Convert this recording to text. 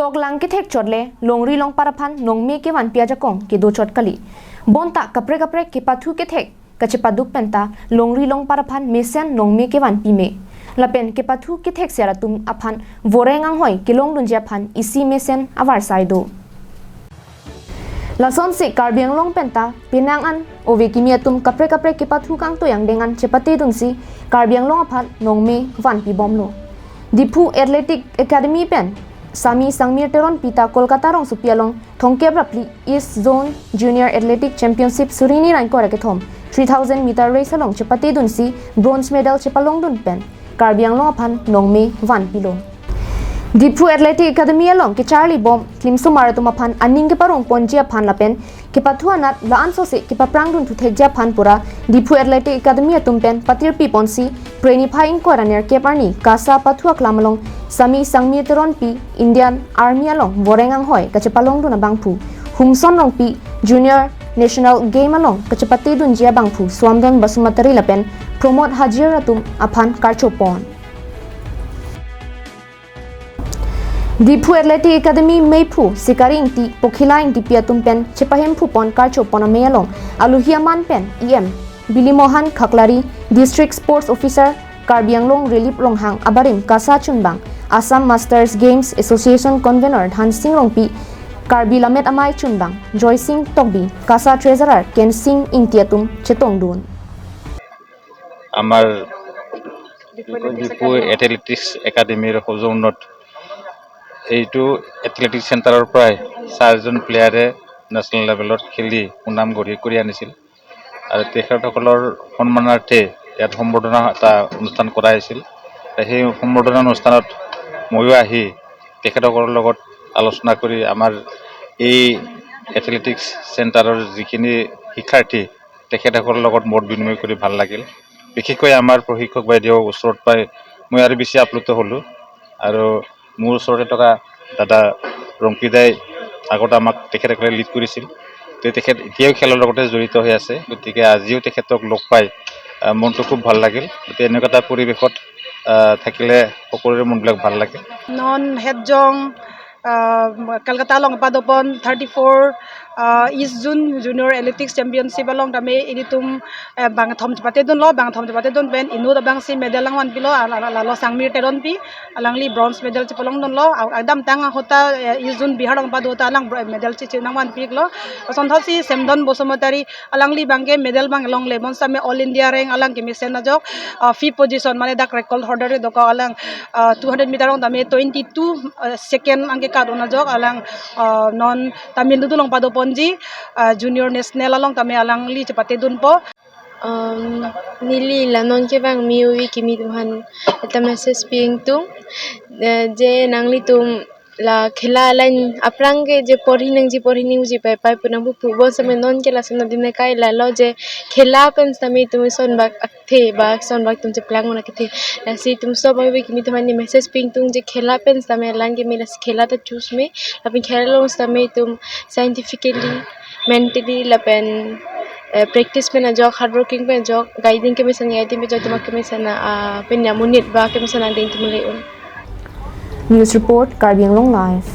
tok lang ki thek chotle longri long paraphan nongme ke wan pia jakong ki do chot kali bonta kapre ki pathu ke thek kachepaduk penta longri long paraphan mesen nongme ke wan pi me lapen ke pathu ke thek sera tum aphan vorengang hoi kilong dunja phan isi mesen avar saido lason se karbiang long penta pinang an ove kimia tum kapre ke pathu kang to yang dengan chepate dunsi karbiang long aphan nongme wan pi bomlo Diphu Athlentic Academy pen Sami Sangmir Teron Pita Kolkata rong supialong thongke rapli East Zone Junior Athletic Championship Surini ranko rakethom 3000 meter race along chepate dunsi bronze medal chepalong dun pen karbiang long aphan nongme wan pilo Diphu Athlentic Academy along ke Charlie Bom klimso maratum aphan aning ke parong ponji aphan lapen ke pathua nat la anso se ke paprang dun thu thekja phan pura Diphu Athlentic Academy atum pen patir pi ponsi Prenifying Koraner Keparni Kasa Pathua Klamalong Sami Sangmi Teron Pi Indian Army along Vorengang Hoi Kachepalong Duna Bangpu Humson Long Pi Junior National Game along Kachepati Dunjia Bangpu Swamdon Basumatari Lapen Promote Hajir Ratum Aphan Karcho Pon Diphu Athlentic Academy Meipu Sikari Inti Pokhila Inti Piatum Pen Chepahem Pupon Karcho Pon Amealong Aluhiaman Pen EM Billy Mohan Khaklari District Sports Officer Karbianglong Relief Longhang Abarim Kasa Chunbang Assam Masters Games Association Convener Dhan Singh Rongpi Karbi Lamet Amai Chunbang Joy Singh Tokbi Kasa Treasurer Ken Singh Intiatum Chetongdun Amar Diphu Athletics Academy Hozonot এইটো athletics চেণ্টাৰৰ পৰাই 4জন প্লেয়াৰে national লেভেলত খেলি সুনাম গঢ়ি কৰি আনিছিল আৰু তেখেতসকলৰ সন্মানাৰ্থে ইয়াত সম্বৰ্ধনা এটা অনুষ্ঠান কৰা হৈছিল সেই সম্বৰ্ধনা অনুষ্ঠানত ময়ো আহি তেখেতসকলৰ লগত আলোচনা কৰি আমাৰ এই এথলেটিক্স চেণ্টাৰৰ যিখিনি শিক্ষাৰ্থী তেখেতসকলৰ লগত মত বিনিময় কৰি ভাল লাগিল বিশেষকৈ আমাৰ প্ৰশিক্ষক বাইদেউ ওচৰত পাই মই আৰু বেছি আপ্লুত হ'লোঁ আৰু মোৰ ওচৰতে থকা দাদা ৰংপিদাই আগতে আমাক তেখেতসকলে লিড কৰিছিল তেখেত এতিয়াও খেলৰ লগতে জড়িত হৈ আছে গতিকে আজিও তেখেতক লগ পাই মনটো খুব ভাল লাগিল গতিকে এনেকুৱা এটা পৰিৱেশত থাকিলে সকলোৰে মনবিলাক ভাল লাগে non হেডজং Kolkata long padopon 34 East Zone Junior Athletics Championship along tame iditum bang thom chapate don ben inu da bang si medal lang wan pilo lo sangmir teron pi alangli bronze medal chapalong don lo adam tang hota East Zone Bihar long padota lang medal chi nang wan pi lo sonthosi semdon bosomotari alangli bangge medal bang long lemon same all India rank alang kimi sen najok 5th position mane dak record holder doko alang 200 meter long tame 22 second angke kadona jok alang non tamil du long padoponji junior national along tame alang li chapate dun po nili la non kevang miwi kimi tuhan eta message ping tung je nangli tum la khela lain aprang ke je porhining ji pai punang bu pu same non ke la sona dine kai la lo je khela pen same tum son bak akthe ba son bak tum je plang na kithe si tum so ba kimi tuhan ni message ping tung je khela pen same lang ke mi la khela ta choose me lapin khela lo same tum scientifically mentally lapen practice pe na jog hard working pe jog guiding ke misan guiding pe jog tumak ke misan pe namunit ba ke misan ding tumle News Report Karbianglong Live